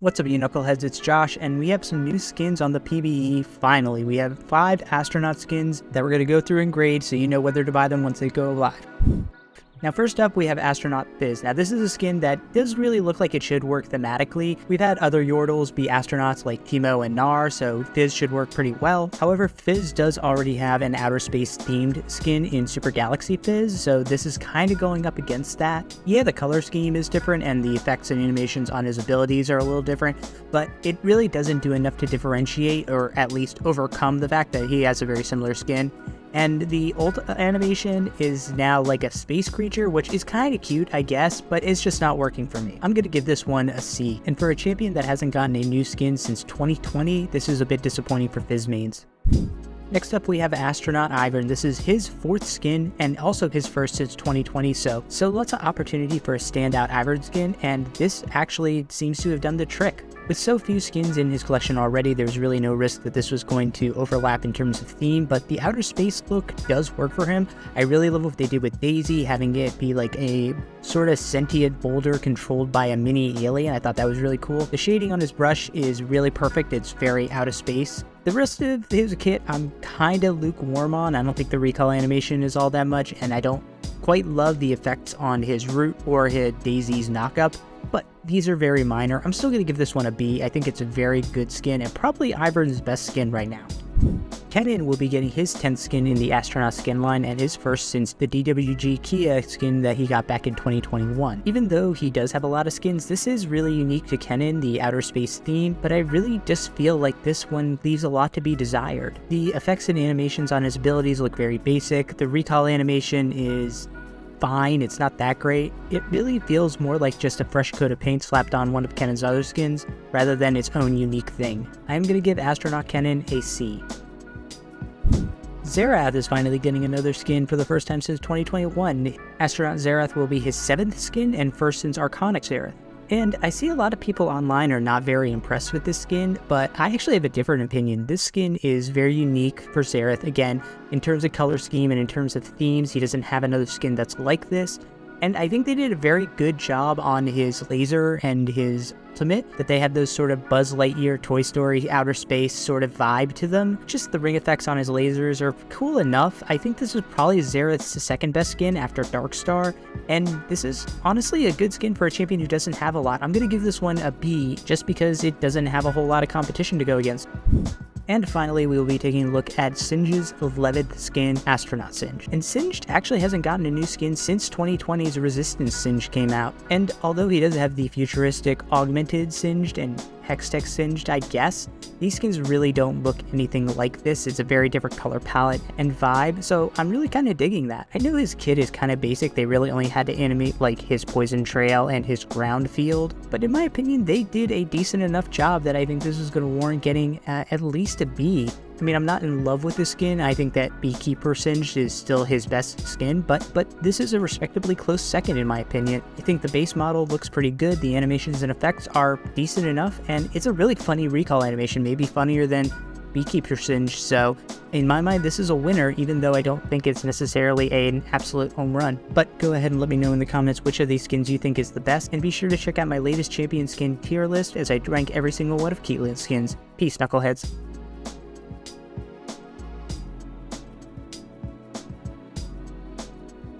What's up, you knuckleheads? It's Josh, and we have some new skins on the PBE. Finally, we have 5 Astronaut skins that we're going to go through and grade so you know whether to buy them once they go live. Now, first up, we have Astronaut Fizz. Now, this is a skin that does really look like it should work thematically. We've had other Yordles be astronauts like Teemo and Gnar, so Fizz should work pretty well. However, Fizz does already have an outer space themed skin in Super Galaxy Fizz, so this is kind of going up against that. Yeah, the color scheme is different and the effects and animations on his abilities are a little different, but it really doesn't do enough to differentiate or at least overcome the fact that he has a very similar skin. And the ult animation is now like a space creature, which is kind of cute, I guess, but it's just not working for me. I'm going to give this one a C. And for a champion that hasn't gotten a new skin since 2020, this is a bit disappointing for Fizz mains. Next up, we have Astronaut Ivern. This is his 4th skin and also his first since 2020, so lots of opportunity for a standout Ivern skin, and this actually seems to have done the trick. With so few skins in his collection already, there's really no risk that this was going to overlap in terms of theme, but the outer space look does work for him. I really love what they did with Daisy, having it be like a sort of sentient boulder controlled by a mini alien. I thought that was really cool. The shading on his brush is really perfect. It's very out of space. The rest of his kit, I'm kind of lukewarm on. I don't think the recall animation is all that much, and I don't quite love the effects on his root or his Daisy's knockup, but these are very minor. I'm still going to give this one a B. I think it's a very good skin and probably Ivern's best skin right now. Kennen will be getting his 10th skin in the Astronaut skin line and his first since the DWG Kia skin that he got back in 2021. Even though he does have a lot of skins, this is really unique to Kennen, the outer space theme, but I really just feel like this one leaves a lot to be desired. The effects and animations on his abilities look very basic. The recall animation is fine, it's not that great. It really feels more like just a fresh coat of paint slapped on one of Kennen's other skins, rather than its own unique thing. I'm going to give Astronaut Kennen a C. Xerath is finally getting another skin for the first time since 2021. Astronaut Xerath will be his 7th skin and first since Arconic Xerath. And I see a lot of people online are not very impressed with this skin, but I actually have a different opinion. This skin is very unique for Xerath. Again, in terms of color scheme and in terms of themes, he doesn't have another skin that's like this. And I think they did a very good job on his laser and his ultimate, that they had those sort of Buzz Lightyear, Toy Story, outer space sort of vibe to them. Just the ring effects on his lasers are cool enough. I think this is probably Xerath's 2nd best skin after Darkstar, and this is honestly a good skin for a champion who doesn't have a lot. I'm going to give this one a B just because it doesn't have a whole lot of competition to go against. And finally, we will be taking a look at Singe's 11th skin, Astronaut Singe. And Singed actually hasn't gotten a new skin since 2020's Resistance Singe came out. And although he does have the futuristic Augmented Singed and Hextech Singed, I guess, these skins really don't look anything like this. It's a very different color palette and vibe, so I'm really kind of digging that. I know his kit is kind of basic. They really only had to animate like his poison trail and his ground field, but in my opinion, they did a decent enough job that I think this is going to warrant getting at least a B. I mean, I'm not in love with this skin. I think that Beekeeper Singed is still his best skin, but this is a respectably close 2nd in my opinion. I think the base model looks pretty good, the animations and effects are decent enough, and it's a really funny recall animation, maybe funnier than Beekeeper Singed, so in my mind this is a winner, even though I don't think it's necessarily an absolute home run. But go ahead and let me know in the comments which of these skins you think is the best, and be sure to check out my latest champion skin tier list as I rank every single one of Keatlin's skins. Peace, knuckleheads.